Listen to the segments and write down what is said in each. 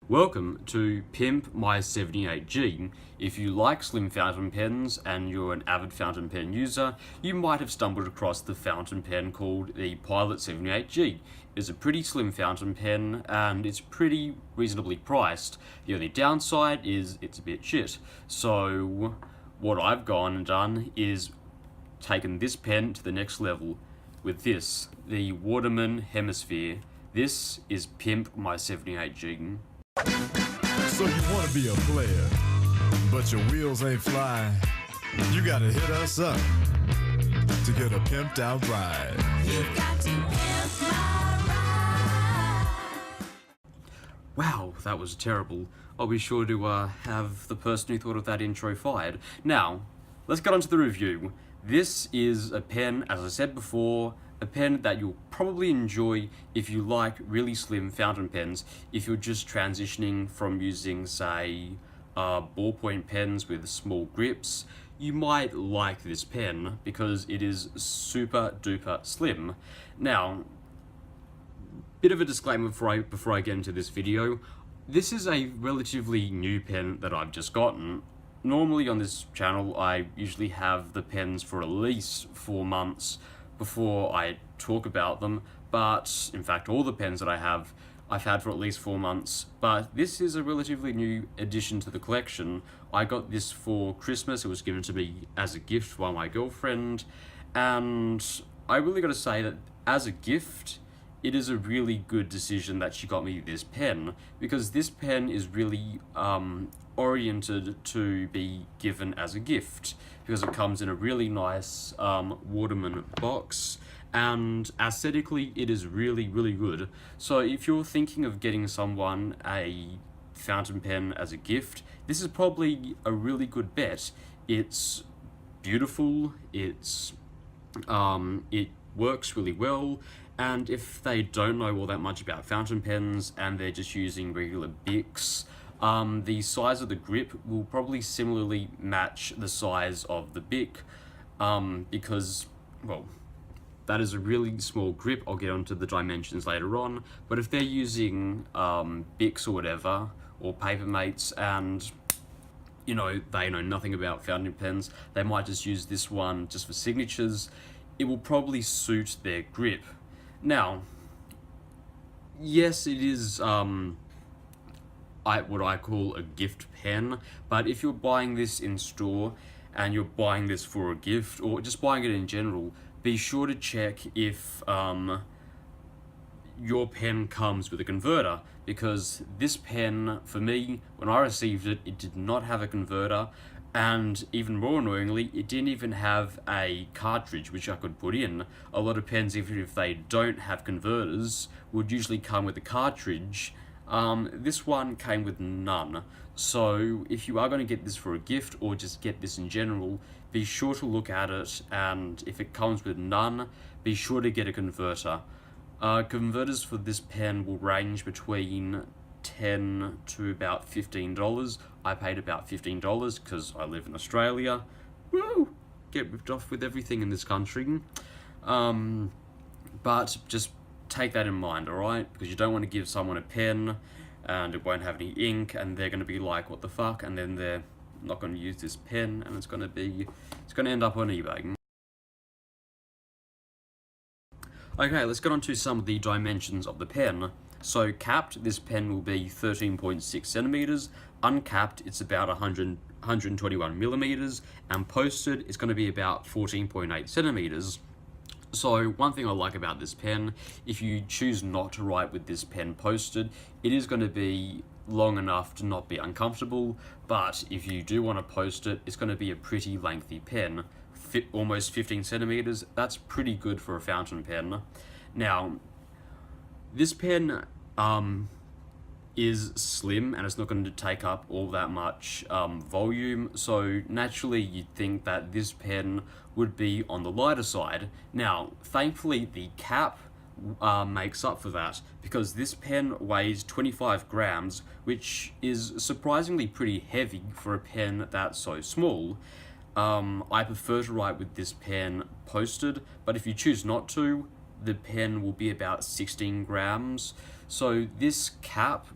Welcome to Pimp My 78G. If you like slim fountain pens and you're an avid fountain pen user, you might have stumbled across the fountain pen called the Pilot 78G. It's a pretty slim fountain pen and it's pretty reasonably priced. The only downside is it's a bit shit. So what I've gone and done is taken this pen to the next level with this, the Waterman Hemisphere. This is Pimp My 78G. So you want to be a player, but your wheels ain't flying. You gotta hit us up to get a pimped out ride. You've got to pimp my ride. Wow, that was terrible. I'll be sure to have the person who thought of that intro fired. Now, let's get on to the review. This is a pen, as I said before, a pen that you'll probably enjoy if you like really slim fountain pens, if you're just transitioning from using, say, ballpoint pens with small grips. You might like this pen because it is super duper slim. Now, bit of a disclaimer before I get into this video. This is a relatively new pen that I've just gotten. Normally on this channel, I usually have the pens for at least 4 months before I talk about them, but in fact all the pens that I've had for at least 4 months, but this is a relatively new addition to the collection. I got this for Christmas. It was given to me as a gift by my girlfriend, and I really got to say that as a gift, it is a really good decision that she got me this pen, because this pen is really oriented to be given as a gift, because it comes in a really nice Waterman box, and aesthetically it is really, really good. So if you're thinking of getting someone a fountain pen as a gift, this is probably a really good bet. It's beautiful, it works really well, and if they don't know all that much about fountain pens and they're just using regular Bics, the size of the grip will probably similarly match the size of the Bic, because, well, that is a really small grip. I'll get onto the dimensions later on, but if they're using Bics or whatever, or Papermates, and you know, they know nothing about fountain pens, they might just use this one just for signatures, it will probably suit their grip. Now, yes, it is what I call a gift pen, but if you're buying this in store and you're buying this for a gift or just buying it in general, be sure to check if your pen comes with a converter, because this pen, for me, when I received it, it did not have a converter, and even more annoyingly, it didn't even have a cartridge which I could put in. A lot of pens, even if they don't have converters, would usually come with a cartridge. This one came with none. So if you are going to get this for a gift or just get this in general, be sure to look at it, and if it comes with none, be sure to get a converter. Converters for this pen will range between $10 to about $15. I paid about $15 because I live in Australia. Woo! Get ripped off with everything in this country. But just take that in mind, alright? Because you don't want to give someone a pen and it won't have any ink and they're going to be like, what the fuck? And then they're not going to use this pen and it's going to end up on eBay. Okay, let's get on to some of the dimensions of the pen. So capped, this pen will be 13.6 centimeters. Uncapped, it's about 121 millimeters. And posted, it's going to be about 14.8 centimeters. So one thing I like about this pen, if you choose not to write with this pen posted, it is going to be long enough to not be uncomfortable, but if you do want to post it, it's going to be a pretty lengthy pen. Almost 15 centimeters, that's pretty good for a fountain pen. Now, this pen is slim and it's not going to take up all that much volume, so naturally you'd think that this pen would be on the lighter side. Now, thankfully the cap makes up for that, because this pen weighs 25 grams, which is surprisingly pretty heavy for a pen that's so small. I prefer to write with this pen posted, but if you choose not to, the pen will be about 16 grams. So this cap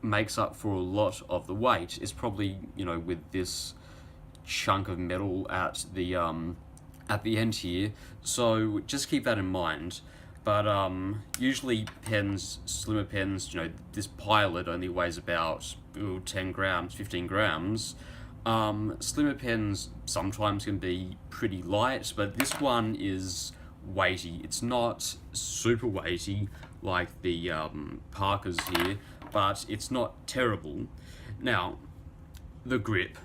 makes up for a lot of the weight is probably, with this chunk of metal at the end here. So just keep that in mind. But usually pens, slimmer pens, this Pilot only weighs about 10 grams, 15 grams. Slimmer pens sometimes can be pretty light, but this one is weighty. It's not super weighty like the Parkers here, but it's not terrible. Now, the grip,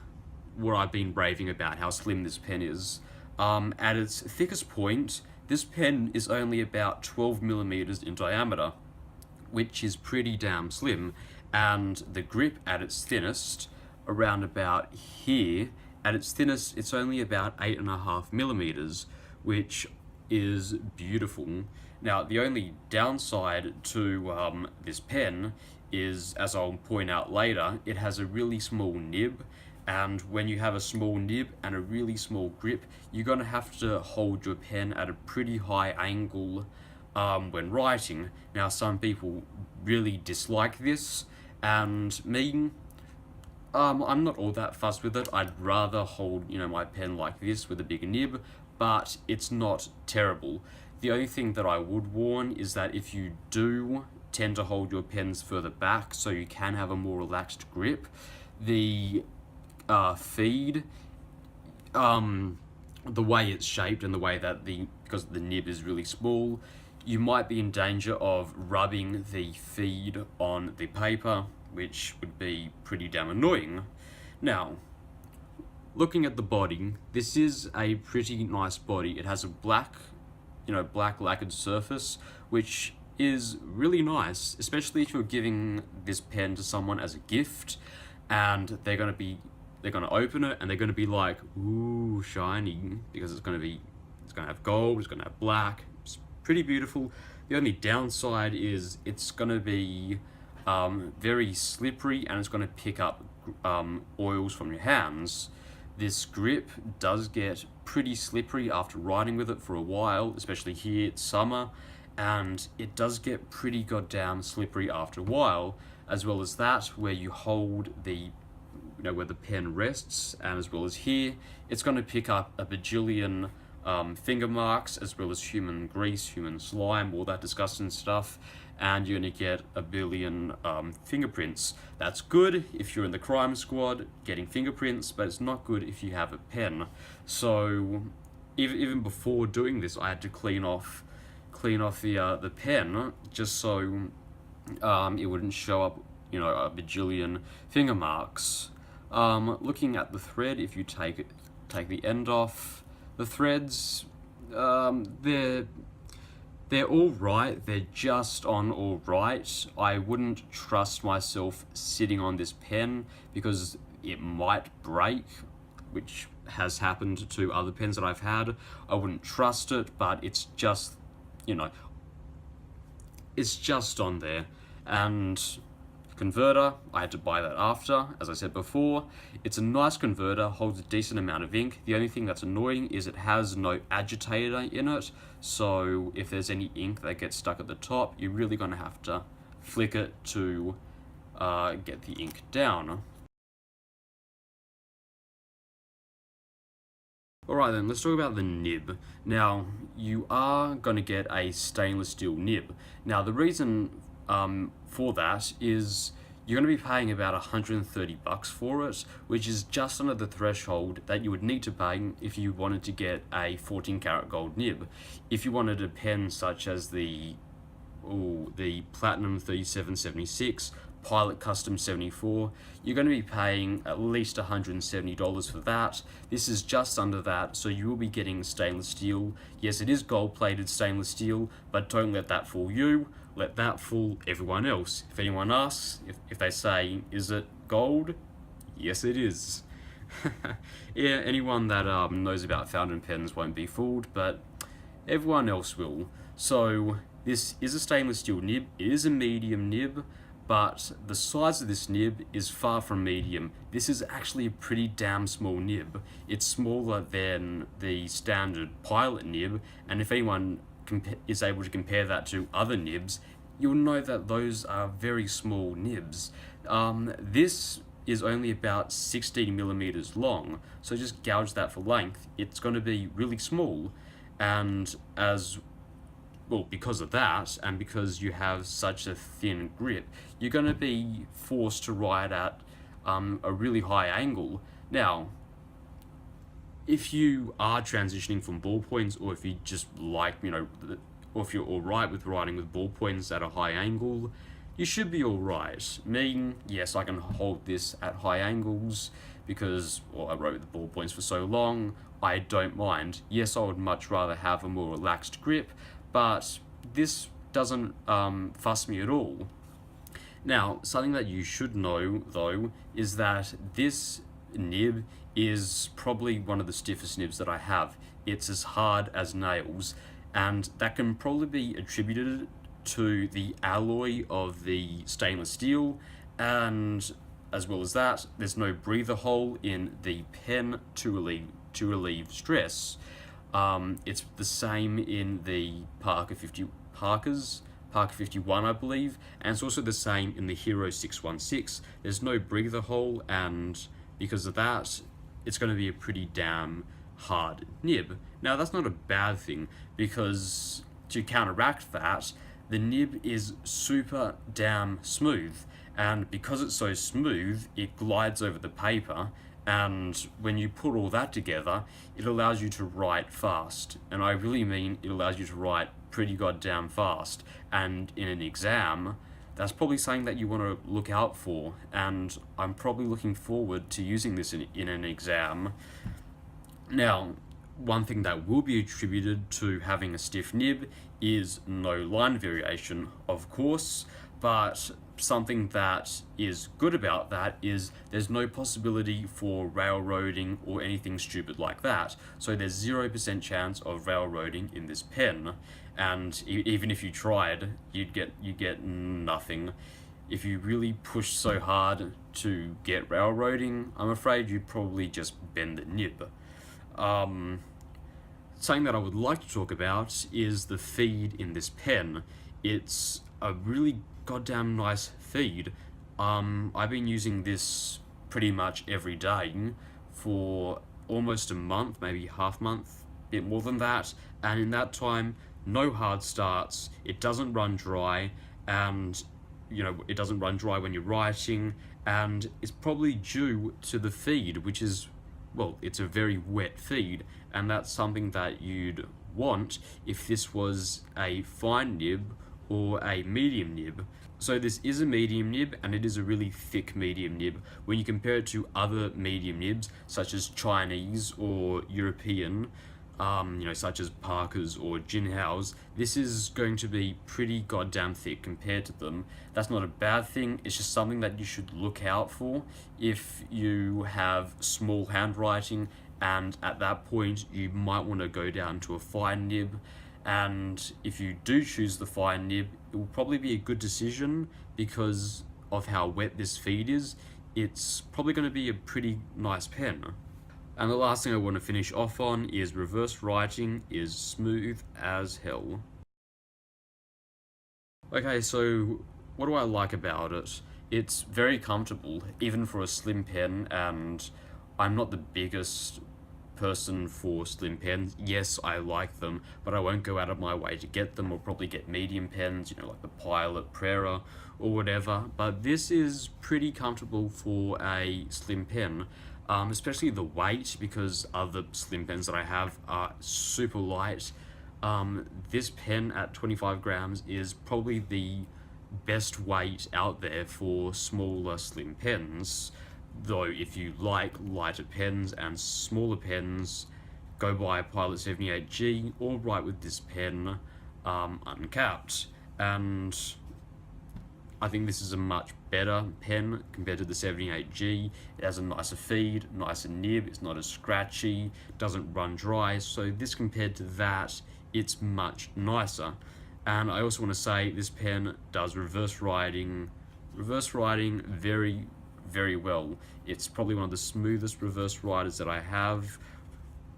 what I've been raving about, how slim this pen is. At its thickest point, this pen is only about 12 millimeters in diameter, which is pretty damn slim, and the grip at its thinnest, around about here, at its thinnest, it's only about 8.5 millimeters, which is beautiful. Now, the only downside to this pen is, as I'll point out later, it has a really small nib, and when you have a small nib and a really small grip, you're going to have to hold your pen at a pretty high angle when writing. Now, some people really dislike this, and me, I'm not all that fussed with it. I'd rather hold, my pen like this with a bigger nib, but it's not terrible. The only thing that I would warn is that if you do tend to hold your pens further back so you can have a more relaxed grip, the feed, the way it's shaped and the way that because the nib is really small, you might be in danger of rubbing the feed on the paper, which would be pretty damn annoying. Now, looking at the body, this is a pretty nice body. It has a black lacquered surface, which is really nice, especially if you're giving this pen to someone as a gift, and they're gonna open it and they're gonna be like, ooh, shiny, because it's gonna have gold, it's gonna have black. It's pretty beautiful. The only downside is it's gonna be very slippery, and it's gonna pick up oils from your hands. This grip does get pretty slippery after riding with it for a while, especially here, it's summer, and it does get pretty goddamn slippery after a while, as well as that, where you hold the, where the pen rests, and as well as here, it's going to pick up a bajillion finger marks, as well as human grease, human slime, all that disgusting stuff, and you're going to get a billion fingerprints. That's good if you're in the crime squad getting fingerprints, but it's not good if you have a pen. So even before doing this, I had to clean off the pen just so it wouldn't show up, a bajillion finger marks. Looking at the thread, if you take the end off, the threads, they're all right. They're just on all right. I wouldn't trust myself sitting on this pen because it might break, which has happened to other pens that I've had. I wouldn't trust it, but it's just, it's just on there. And converter, I had to buy that after, as I said before. It's a nice converter, holds a decent amount of ink. The only thing that's annoying is it has no agitator in it, so if there's any ink that gets stuck at the top, you're really going to have to flick it to get the ink down. Alright then, let's talk about the nib. Now, you are going to get a stainless steel nib. Now, the reason for that is you're going to be paying about $130 for it, which is just under the threshold that you would need to pay if you wanted to get a 14 karat gold nib. If you wanted a pen such as the Platinum 3776, Pilot Custom 74, you're going to be paying at least $170 for that. This is just under that, so you will be getting stainless steel. Yes, it is gold-plated stainless steel, but don't let that fool you. Let that fool everyone else. If anyone asks, if they say, is it gold? Yes, it is. Yeah, anyone that knows about fountain pens won't be fooled, but everyone else will. So, this is a stainless steel nib. It is a medium nib, but the size of this nib is far from medium. This is actually a pretty damn small nib. It's smaller than the standard Pilot nib, and if anyone is able to compare that to other nibs, you'll know that those are very small nibs. This is only about 16 millimeters long, so just gouge that for length. It's going to be really small, and as well, because of that, and because you have such a thin grip, you're going to be forced to ride at a really high angle. Now, if you are transitioning from ballpoints, or if you just like, or if you're alright with riding with ballpoints at a high angle, you should be alright. Me, yes, I can hold this at high angles because, well, I rode with the ballpoints for so long, I don't mind. Yes, I would much rather have a more relaxed grip, but this doesn't fuss me at all. Now, something that you should know, though, is that this nib is probably one of the stiffest nibs that I have. It's as hard as nails, and that can probably be attributed to the alloy of the stainless steel, and as well as that, there's no breather hole in the pen to relieve stress. It's the same in the Parker 51, I believe, and it's also the same in the Hero 616. There's no breather hole, and because of that, it's going to be a pretty damn hard nib. Now, that's not a bad thing, because to counteract that, the nib is super damn smooth, and because it's so smooth, it glides over the paper, and when you put all that together, it allows you to write fast. And I really mean it allows you to write pretty goddamn fast. And in an exam, that's probably something that you want to look out for. And I'm probably looking forward to using this in an exam. Now, one thing that will be attributed to having a stiff nib is no line variation, of course, but something that is good about that is there's no possibility for railroading or anything stupid like that. So there's 0% chance of railroading in this pen, and even if you tried, you'd get nothing. If you really push so hard to get railroading, I'm afraid you'd probably just bend the nib. Something that I would like to talk about is the feed in this pen. It's a really goddamn nice feed. I've been using this pretty much every day for almost a month, maybe half month, a bit more than that, and in that time, no hard starts, it doesn't run dry, and it doesn't run dry when you're writing, and it's probably due to the feed, which is, well, it's a very wet feed, and that's something that you'd want if this was a fine nib or a medium nib. So this is a medium nib, and it is a really thick medium nib. When you compare it to other medium nibs, such as Chinese or European, such as Parker's or Jinhao's, this is going to be pretty goddamn thick compared to them. That's not a bad thing, it's just something that you should look out for if you have small handwriting, and at that point you might want to go down to a fine nib. And if you do choose the fine nib, it will probably be a good decision because of how wet this feed is. It's probably going to be a pretty nice pen. And the last thing I want to finish off on is reverse writing is smooth as hell. Okay, so what do I like about it? It's very comfortable, even for a slim pen, and I'm not the biggest person for slim pens. Yes, I like them, but I won't go out of my way to get them. I'll probably get medium pens, like the Pilot, Prera, or whatever. But this is pretty comfortable for a slim pen, especially the weight, because other slim pens that I have are super light. This pen at 25 grams is probably the best weight out there for smaller slim pens. Though if you like lighter pens and smaller pens, go buy a Pilot 78G or write with this pen uncapped. And I think this is a much better pen compared to the 78G. It has a nicer feed, nicer nib, it's not as scratchy, doesn't run dry, so this compared to that, it's much nicer. And I also want to say this pen does reverse writing very, very well. It's probably one of the smoothest reverse writers that I have.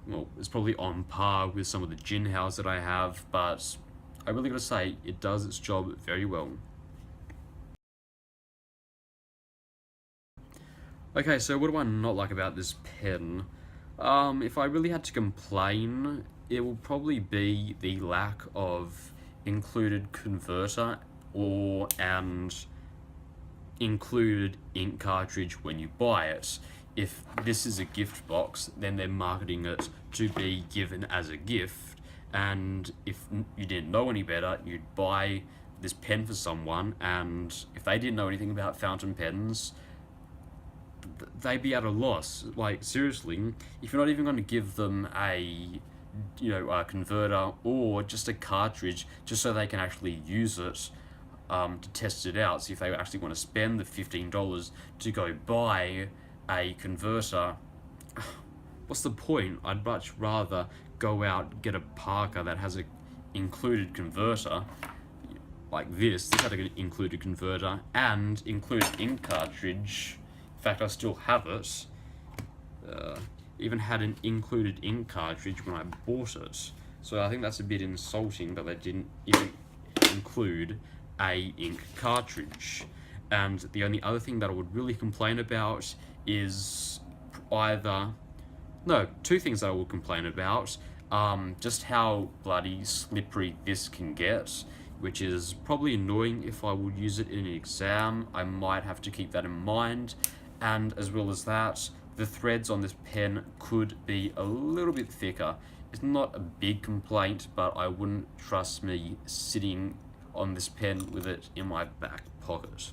Well, it's probably on par with some of the Jinhaos that I have, but I really gotta say, it does its job very well. Okay, so what do I not like about this pen? If I really had to complain, it will probably be the lack of included converter and included ink cartridge when you buy it. If this is a gift box, then they're marketing it to be given as a gift, and if you didn't know any better, you'd buy this pen for someone, and if they didn't know anything about fountain pens, they'd be at a loss. Like, seriously, if you're not even going to give them a converter or just a cartridge just so they can actually use it, to test it out, see if they actually want to spend the $15 to go buy a converter, what's the point? I'd much rather go out, get a Parker that has a included converter like this. This had an included converter and included ink cartridge. In fact, I still have it. Even had an included ink cartridge when I bought it. So I think that's a bit insulting that they didn't even include a ink cartridge. And the only other thing that I would really complain about is two things that I would complain about. Just how bloody slippery this can get, which is probably annoying. If I would use it in an exam, I might have to keep that in mind. And as well as that, the threads on this pen could be a little bit thicker. It's not a big complaint, but I wouldn't trust me sitting on this pen with it in my back pocket.